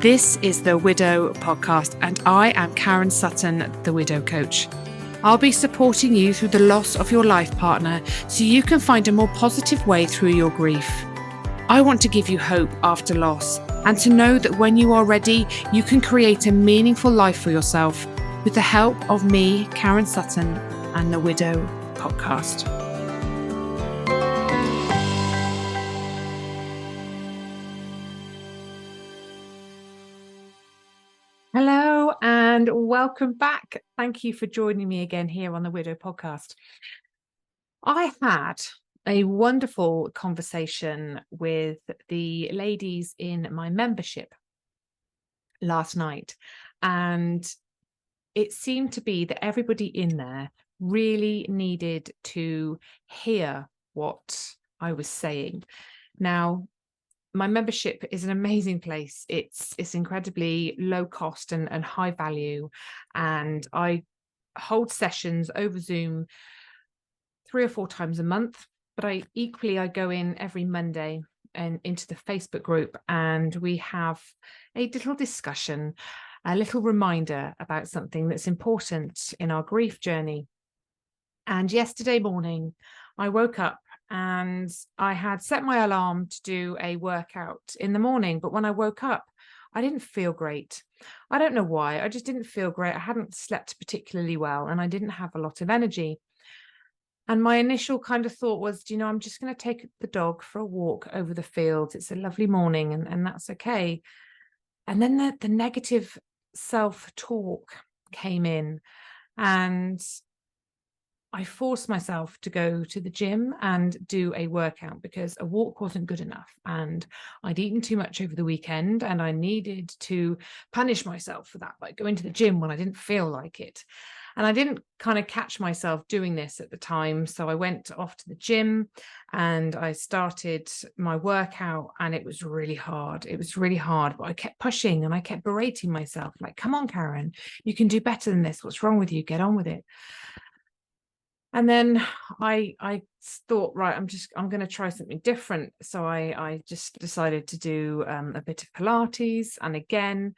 This is the Widow Podcast, and I am Karen Sutton, the Widow Coach. I'll be supporting you through the loss of your life partner so you can find a more positive way through your grief. I want to give you hope after loss and to know that when you are ready, you can create a meaningful life for yourself with the help of me, Karen Sutton, and the Widow Podcast. Hello and welcome back. Thank you for joining me again here on the Widow Podcast. I had a wonderful conversation with the ladies in my membership last night, and it seemed to be that everybody in there really needed to hear what I was saying. Now, my membership is an amazing place. It's incredibly low cost and high value. And I hold sessions over Zoom 3 or 4 times a month, but I go in every Monday and into the Facebook group, and we have a little discussion, a little reminder about something that's important in our grief journey. And yesterday morning, I woke up and I had set my alarm to do a workout in the morning. But when I woke up, I didn't feel great. I don't know why. I just didn't feel great. I hadn't slept particularly well and I didn't have a lot of energy. And my initial kind of thought was, I'm just going to take the dog for a walk over the fields. It's a lovely morning and that's okay. And then the negative self-talk came in, and I forced myself to go to the gym and do a workout because a walk wasn't good enough. And I'd eaten too much over the weekend and I needed to punish myself for that by going to the gym when I didn't feel like it. And I didn't kind of catch myself doing this at the time. So I went off to the gym and I started my workout, and it was really hard. It was really hard, but I kept pushing and I kept berating myself like, come on, Karen, you can do better than this. What's wrong with you? Get on with it. And then I thought, right, I'm going to try something different. So I just decided to do a bit of Pilates. And again,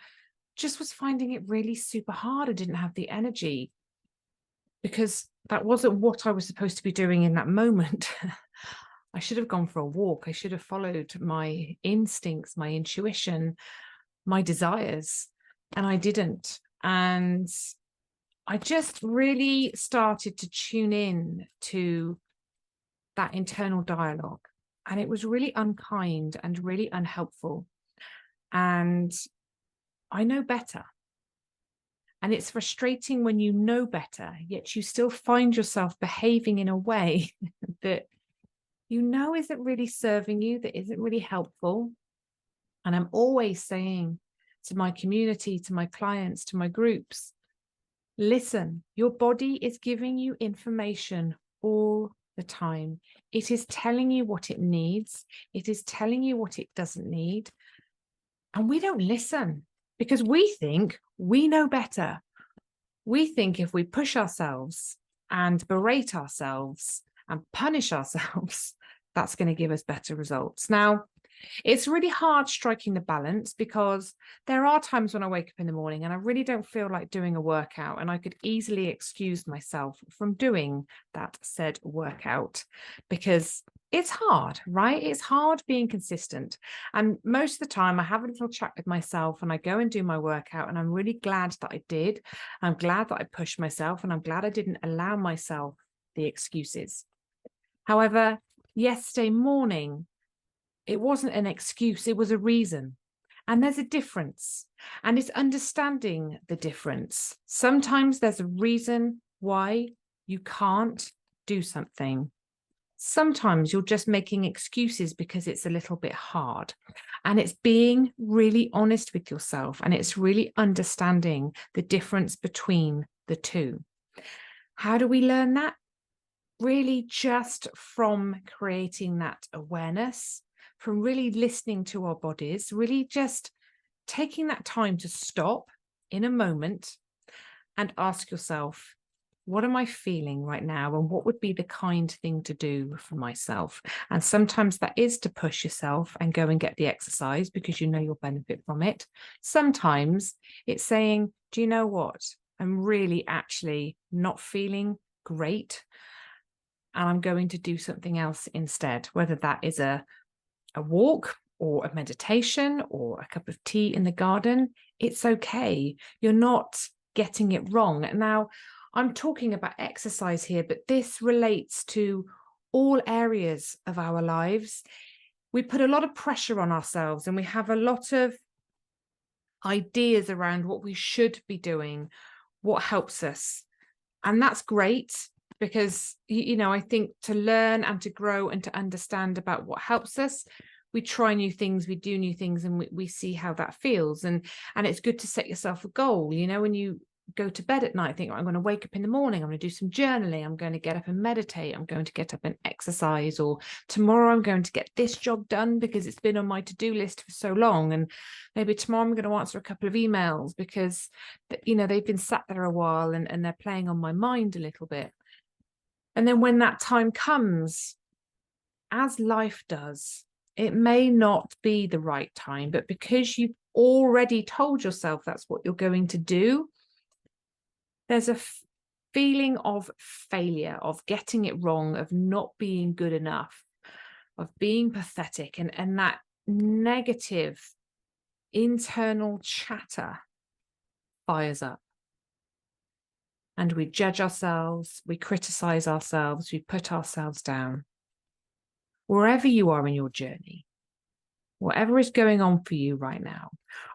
just was finding it really super hard. I didn't have the energy because that wasn't what I was supposed to be doing in that moment. I should have gone for a walk. I should have followed my instincts, my intuition, my desires, and I didn't. And I just really started to tune in to that internal dialogue, and it was really unkind and really unhelpful. And I know better. And it's frustrating when you know better, yet you still find yourself behaving in a way that isn't really serving you, that isn't really helpful. And I'm always saying to my community, to my clients, to my groups, listen, your body is giving you information all the time. It is telling you what it needs. It is telling you what it doesn't need. And we don't listen because we think we know better. We think if we push ourselves and berate ourselves and punish ourselves, that's going to give us better results. Now, it's really hard striking the balance because there are times when I wake up in the morning and I really don't feel like doing a workout, and I could easily excuse myself from doing that said workout because it's hard, right? It's hard being consistent. And most of the time I have a little chat with myself and I go and do my workout, and I'm really glad that I did. I'm glad that I pushed myself, and I'm glad I didn't allow myself the excuses. However, yesterday morning, it wasn't an excuse, it was a reason. And there's a difference, and it's understanding the difference. Sometimes there's a reason why you can't do something. Sometimes you're just making excuses because it's a little bit hard, and it's being really honest with yourself, and it's really understanding the difference between the two. How do we learn that? Really just from creating that awareness, from really listening to our bodies, really just taking that time to stop in a moment and ask yourself, what am I feeling right now? And what would be the kind thing to do for myself? And sometimes that is to push yourself and go and get the exercise because you know you'll benefit from it. Sometimes it's saying, do you know what? I'm really actually not feeling great. And I'm going to do something else instead, whether that is a walk or a meditation or a cup of tea in the garden. It's okay. You're not getting it wrong. Now, I'm talking about exercise here, but this relates to all areas of our lives. We put a lot of pressure on ourselves and we have a lot of ideas around what we should be doing, what helps us. And that's great because, I think to learn and to grow and to understand about what helps us, we try new things, we do new things, and we see how that feels. And it's good to set yourself a goal. When you go to bed at night, think, I'm going to wake up in the morning, I'm going to do some journaling, I'm going to get up and meditate, I'm going to get up and exercise, or tomorrow I'm going to get this job done because it's been on my to-do list for so long, and maybe tomorrow I'm going to answer a couple of emails because they've been sat there a while and they're playing on my mind a little bit. And then when that time comes, as life does, it may not be the right time, but because you've already told yourself that's what you're going to do, there's a feeling of failure, of getting it wrong, of not being good enough, of being pathetic, and that negative internal chatter fires up. And we judge ourselves, we criticize ourselves, we put ourselves down. Wherever you are in your journey, whatever is going on for you right now,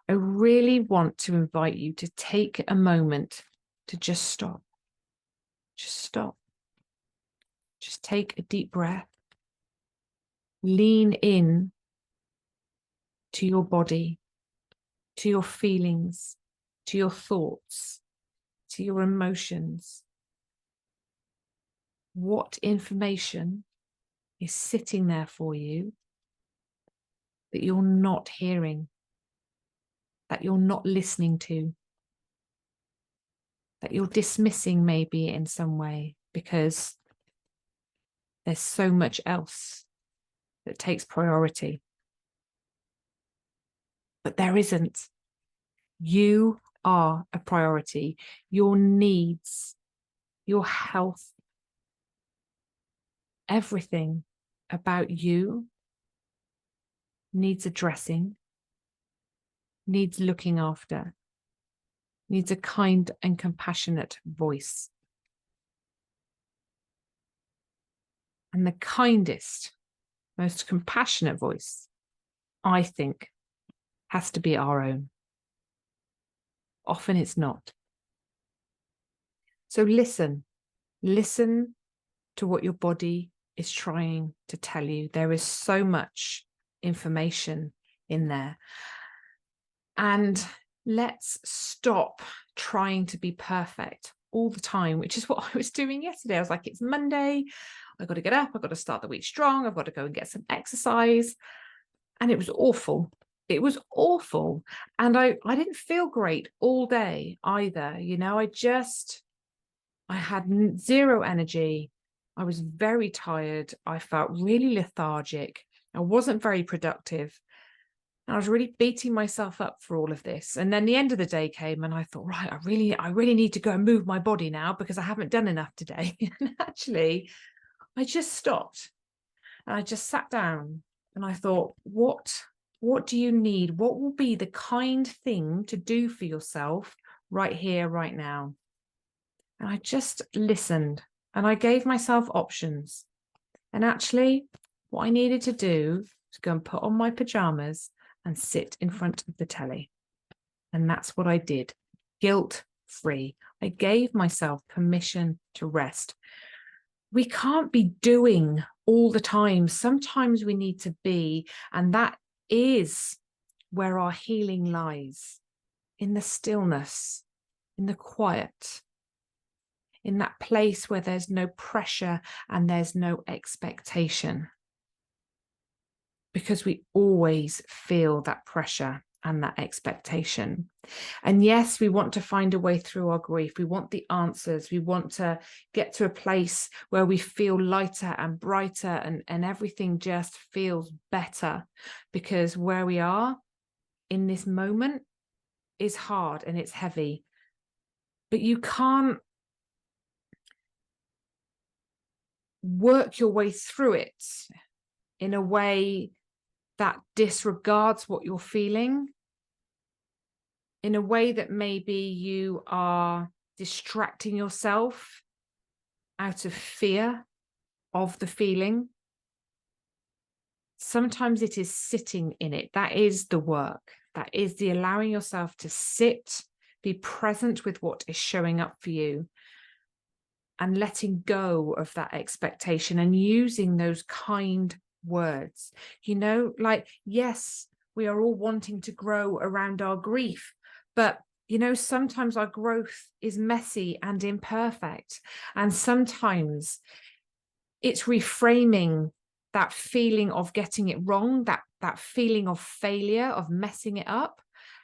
I really want to invite you to take a moment to just stop. Just stop. Just take a deep breath. Lean in to your body, to your feelings, to your thoughts, to your emotions. What information is sitting there for you that you're not hearing, that you're not listening to, that you're dismissing maybe in some way because there's so much else that takes priority. But there isn't. You are a priority. Your needs, your health, everything about you needs addressing, needs looking after, needs a kind and compassionate voice. And the kindest, most compassionate voice, I think, has to be our own. Often it's not. So listen to what your body is trying to tell you. There is so much information in there. And let's stop trying to be perfect all the time, which is what I was doing yesterday. I was like, it's Monday. I've got to get up. I've got to start the week strong. I've got to go and get some exercise. And it was awful. It was awful. And I didn't feel great all day either. I had zero energy. I was very tired. I felt really lethargic. I wasn't very productive. And I was really beating myself up for all of this. And then the end of the day came and I thought, right, I really need to go and move my body now because I haven't done enough today. And actually, I just stopped and I just sat down and I thought, what do you need? What will be the kind thing to do for yourself right here, right now? And I just listened and I gave myself options. And actually, what I needed to do was go and put on my pajamas and sit in front of the telly. And that's what I did, guilt-free. I gave myself permission to rest. We can't be doing all the time. Sometimes we need to be, and that is where our healing lies, in the stillness, in the quiet, in that place where there's no pressure and there's no expectation. Because we always feel that pressure and that expectation. And yes, we want to find a way through our grief. We want the answers. We want to get to a place where we feel lighter and brighter, and everything just feels better, because where we are in this moment is hard and it's heavy. But you can't work your way through it in a way that disregards what you're feeling, in a way that maybe you are distracting yourself out of fear of the feeling. Sometimes it is sitting in it. That is the work. That is the allowing yourself to sit, be present with what is showing up for you, and letting go of that expectation and using those kind words. You know, like, yes, we are all wanting to grow around our grief, but you know, sometimes our growth is messy and imperfect. And sometimes it's reframing that feeling of getting it wrong, that feeling of failure, of messing it up,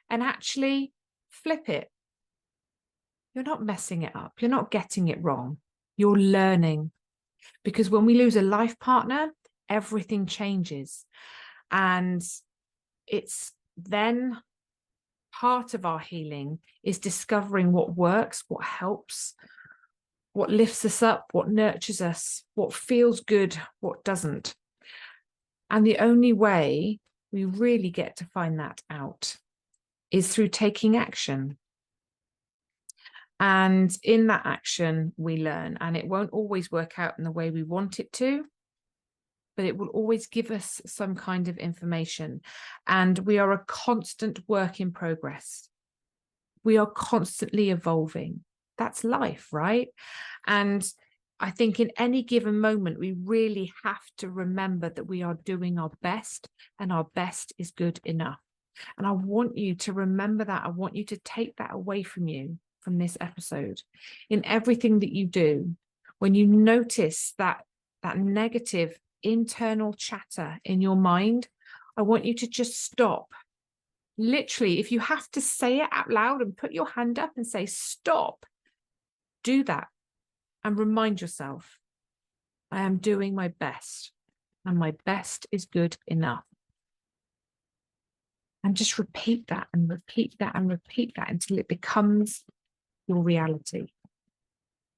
and actually flip it. You're not messing it up. You're not getting it wrong. You're learning. Because when we lose a life partner, everything changes. And it's then part of our healing is discovering what works, what helps, what lifts us up, what nurtures us, what feels good, what doesn't. And the only way we really get to find that out is through taking action. And in that action, we learn, and it won't always work out in the way we want it to, but it will always give us some kind of information. And we are a constant work in progress. We are constantly evolving. That's life, right? And I think in any given moment, we really have to remember that we are doing our best, and our best is good enough. And I want you to remember that. I want you to take that away from you, from this episode. In everything that you do, when you notice that negative internal chatter in your mind, I want you to just stop. Literally, if you have to say it out loud and put your hand up and say, stop, do that. And remind yourself, I am doing my best, and my best is good enough. And just repeat that and repeat that and repeat that until it becomes your reality.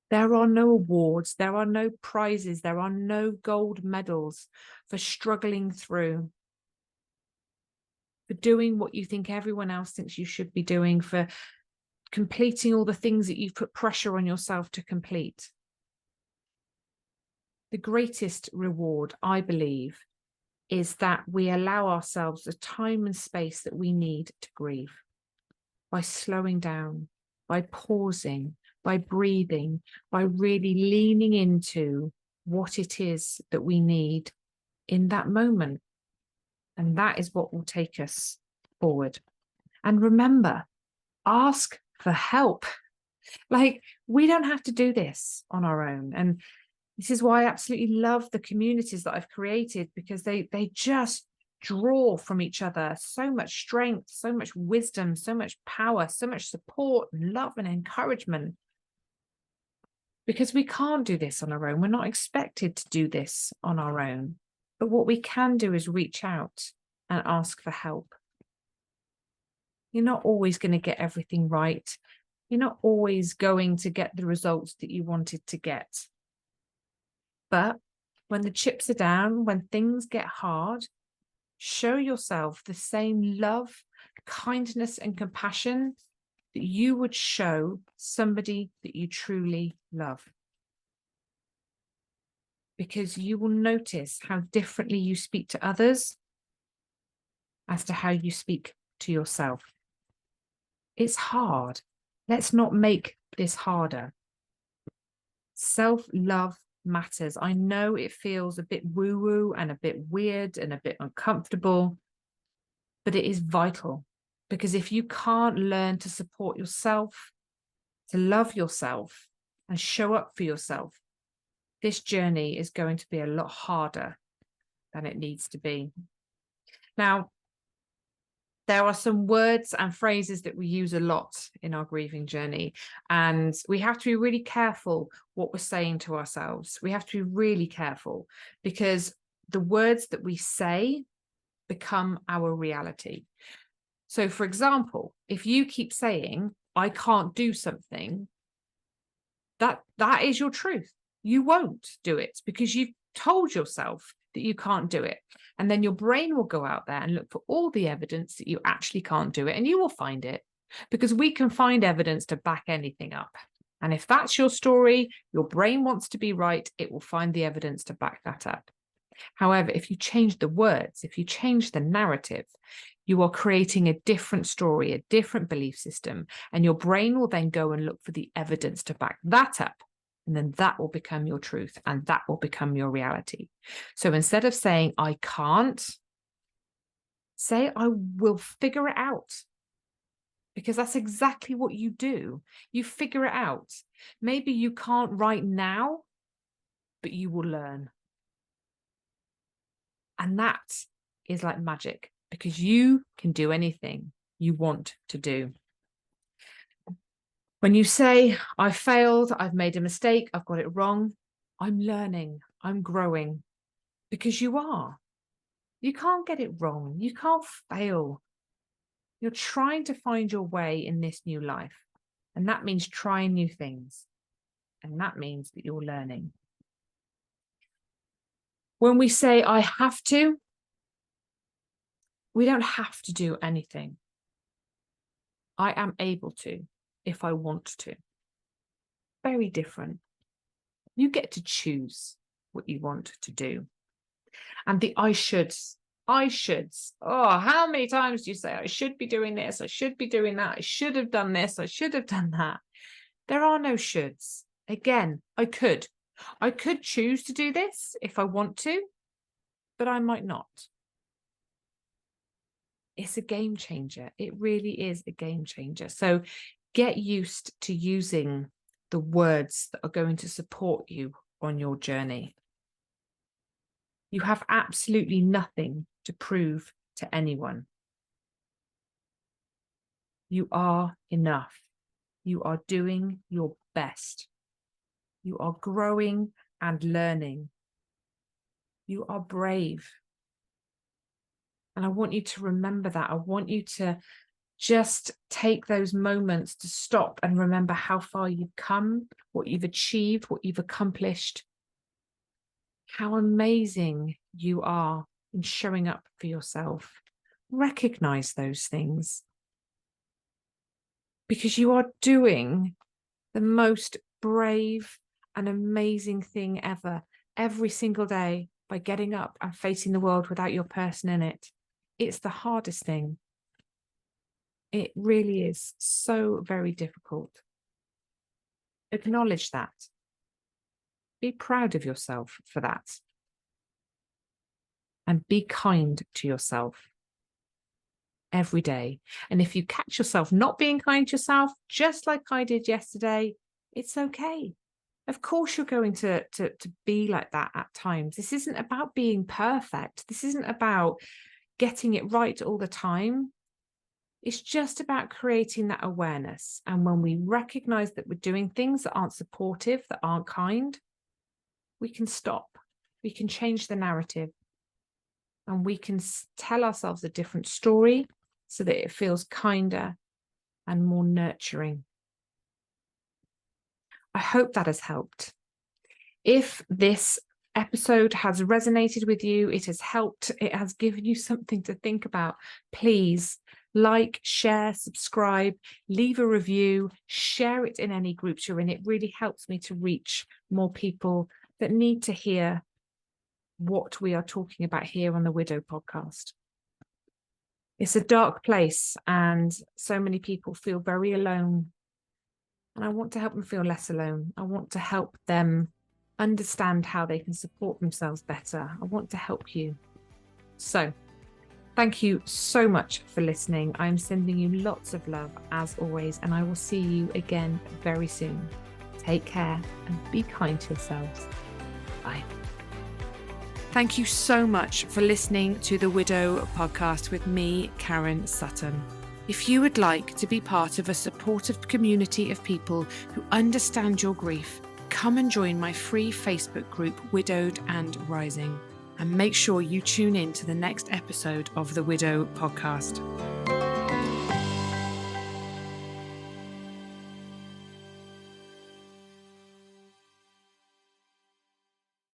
There are no awards, there are no prizes, there are no gold medals for struggling through, for doing what you think everyone else thinks you should be doing, for completing all the things that you've put pressure on yourself to complete. The greatest reward, I believe, is that we allow ourselves the time and space that we need to grieve, by slowing down, by pausing, by breathing, by really leaning into what it is that we need in that moment. And that is what will take us forward. And remember, ask for help. Like, we don't have to do this on our own. And this is why I absolutely love the communities that I've created, because they just draw from each other so much strength, so much wisdom, so much power, so much support, love and encouragement. Because we can't do this on our own. We're not expected to do this on our own. But what we can do is reach out and ask for help. You're not always going to get everything right. You're not always going to get the results that you wanted to get. But when the chips are down, when things get hard, show yourself the same love, kindness, and compassion that you would show somebody that you truly love. Because you will notice how differently you speak to others as to how you speak to yourself. It's hard. Let's not make this harder. Self-love matters. I know it feels a bit woo-woo and a bit weird and a bit uncomfortable, but it is vital, because if you can't learn to support yourself, to love yourself and show up for yourself, this journey is going to be a lot harder than it needs to be. Now, There are some words and phrases that we use a lot in our grieving journey, and we have to be really careful what we're saying to ourselves. We have to be really careful, because the words that we say become our reality. So, for example, if you keep saying, I can't do something, that is your truth. You won't do it because you've told yourself that you can't do it. And then your brain will go out there and look for all the evidence that you actually can't do it. And you will find it, because we can find evidence to back anything up. And if that's your story, your brain wants to be right, it will find the evidence to back that up. However, if you change the words, if you change the narrative, you are creating a different story, a different belief system, and your brain will then go and look for the evidence to back that up. And then that will become your truth, and that will become your reality. So instead of saying, I can't, say, I will figure it out. Because that's exactly what you do. You figure it out. Maybe you can't right now, but you will learn. And that is like magic, because you can do anything you want to do. When you say, I failed, I've made a mistake, I've got it wrong, I'm learning, I'm growing, because you are. You can't get it wrong. You can't fail. You're trying to find your way in this new life. And that means trying new things. And that means that you're learning. When we say, I have to, we don't have to do anything. I am able to if I want to. Very different. You get to choose what you want to do. And the I shoulds. Oh, how many times do you say, I should be doing this, I should be doing that, I should have done this, I should have done that. There are no shoulds. Again, I could choose to do this if I want to, but I might not. It's a game changer. It really is a game changer. So get used to using the words that are going to support you on your journey. You have absolutely nothing to prove to anyone. You are enough. You are doing your best. You are growing and learning. You are brave. And I want you to remember that. I want you to just take those moments to stop and remember how far you've come, what you've achieved, what you've accomplished, how amazing you are in showing up for yourself. Recognize those things, because you are doing the most brave and amazing thing ever, every single day, by getting up and facing the world without your person in it. It's the hardest thing. It really is so very difficult. Acknowledge that. Be proud of yourself for that. And be kind to yourself every day. And if you catch yourself not being kind to yourself, just like I did yesterday, it's okay. Of course, you're going to be like that at times. This isn't about being perfect. This isn't about getting it right all the time. It's just about creating that awareness. And when we recognize that we're doing things that aren't supportive, that aren't kind, we can stop. We can change the narrative. And we can tell ourselves a different story so that it feels kinder and more nurturing. I hope that has helped. If this episode has resonated with you, it has helped, it has given you something to think about, please like, share, subscribe, leave a review, share it in any groups you're in. It really helps me to reach more people that need to hear what we are talking about here on the Widow podcast. It's a dark place, and so many people feel very alone. And I want to help them feel less alone. I want to help them understand how they can support themselves better. I want to help you. So thank you so much for listening. I'm sending you lots of love as always, and I will see you again very soon. Take care and be kind to yourselves. Bye. Thank you so much for listening to the Widow podcast with me, Karen Sutton. If you would like to be part of a supportive community of people who understand your grief, come and join my free Facebook group, Widowed and Rising. And make sure you tune in to the next episode of the Widow podcast.